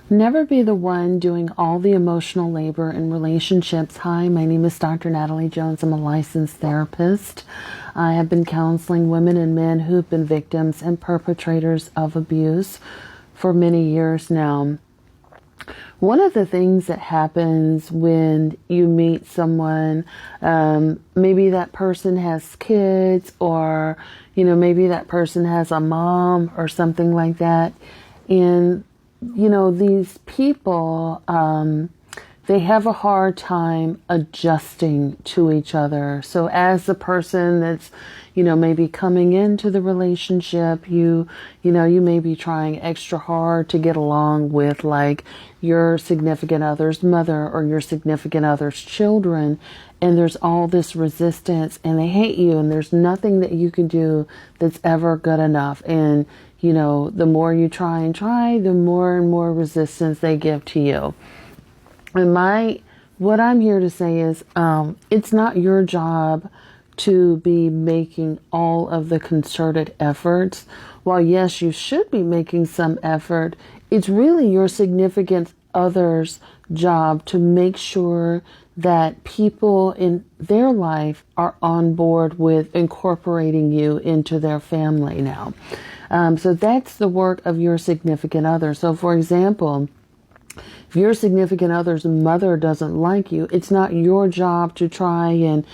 Never be the one doing all the emotional labor in relationships. Hi, my name is Dr. Natalie Jones. I'm a licensed therapist. I have been counseling women and men who've been victims and perpetrators of abuse for many years now. One of the things that happens when you meet someone, maybe that person has kids, or, maybe that person has a mom or something like that. And these people, they have a hard time adjusting to each other. So as the person that's, maybe coming into the relationship, you may be trying extra hard to get along with like your significant other's mother or your significant other's children. And there's all this resistance and they hate you and there's nothing that you can do that's ever good enough. And the more you try and try, the more and more resistance they give to you. And what I'm here to say is, it's not your job to be making all of the concerted efforts. While yes, you should be making some effort, it's really your significant other's job to make sure that people in their life are on board with incorporating you into their family now. So that's the work of your significant other. So for example, if your significant other's mother doesn't like you, it's not your job to try and,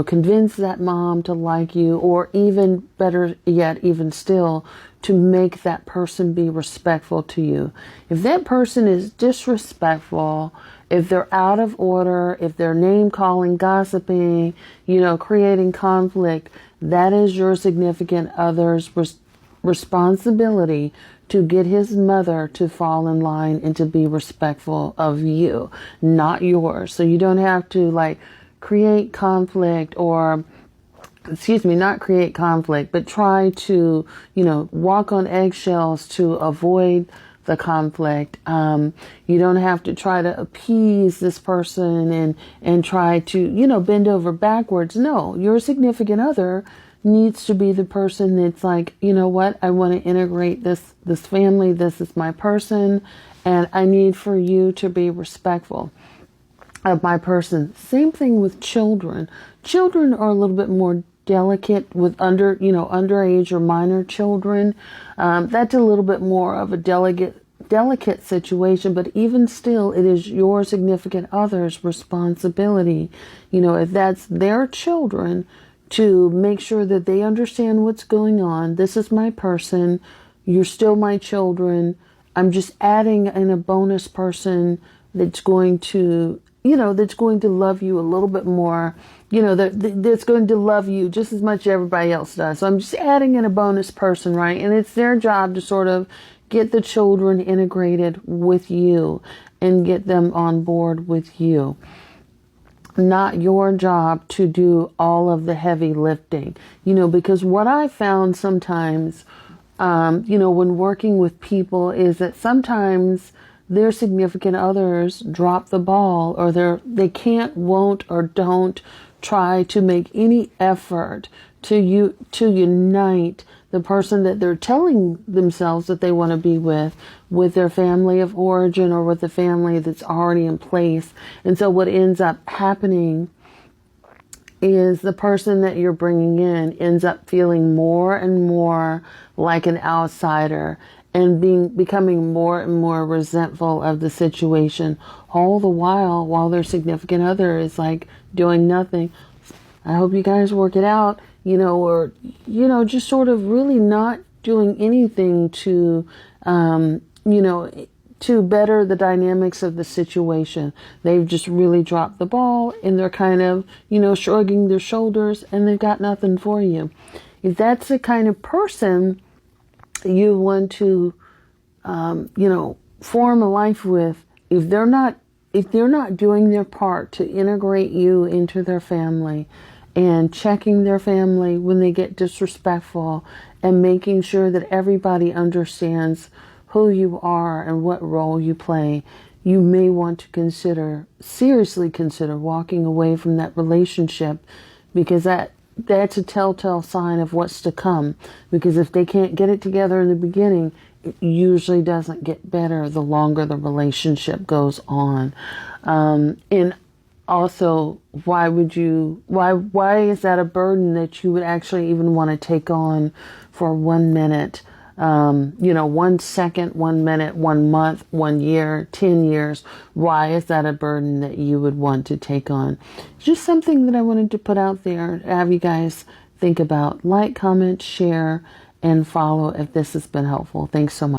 convince that mom to like you, or even better yet, even still, to make that person be respectful to you. If that person is disrespectful, if they're out of order, if they're name calling, gossiping, creating conflict, that is your significant other's responsibility to get his mother to fall in line and to be respectful of you, not yours. So you don't have to create conflict or, not create conflict, but try to, walk on eggshells to avoid the conflict. You don't have to try to appease this person and try to, bend over backwards. No, your significant other needs to be the person that's like, you know what, I want to integrate this family. This is my person, and I need for you to be respectful of my person. Same thing with children. Children are a little bit more delicate with underage or minor children. That's a little bit more of a delicate situation, but even still, it is your significant other's responsibility, if that's their children, to make sure that they understand what's going on. This is my person. You're still my children. I'm just adding in a bonus person that's going to, that's going to love you a little bit more, that's going to love you just as much as everybody else does. So I'm just adding in a bonus person, right? And it's their job to sort of get the children integrated with you and get them on board with you. Not your job to do all of the heavy lifting, because what I found sometimes, when working with people is that sometimes their significant others drop the ball, or they can't, won't, or don't try to make any effort to unite the person that they're telling themselves that they want to be with their family of origin or with the family that's already in place. And so what ends up happening is the person that you're bringing in ends up feeling more and more like an outsider and becoming more and more resentful of the situation, all the while their significant other is like doing nothing. I hope you guys work it out, or, just sort of really not doing anything to, to better the dynamics of the situation. They've just really dropped the ball and they're kind of, shrugging their shoulders and they've got nothing for you. If that's the kind of person you want to, form a life with, if they're not doing their part to integrate you into their family and checking their family when they get disrespectful and making sure that everybody understands who you are and what role you play, you may want to seriously consider walking away from that relationship, because that's a telltale sign of what's to come. Because if they can't get it together in the beginning, usually doesn't get better the longer the relationship goes on. And also, why is that a burden that you would actually even want to take on for 1 minute? 1 second, 1 minute, 1 month, 1 year, 10 years. Why is that a burden that you would want to take on? Just something that I wanted to put out there, have you guys think about. Like, comment, share, and follow if this has been helpful. Thanks so much.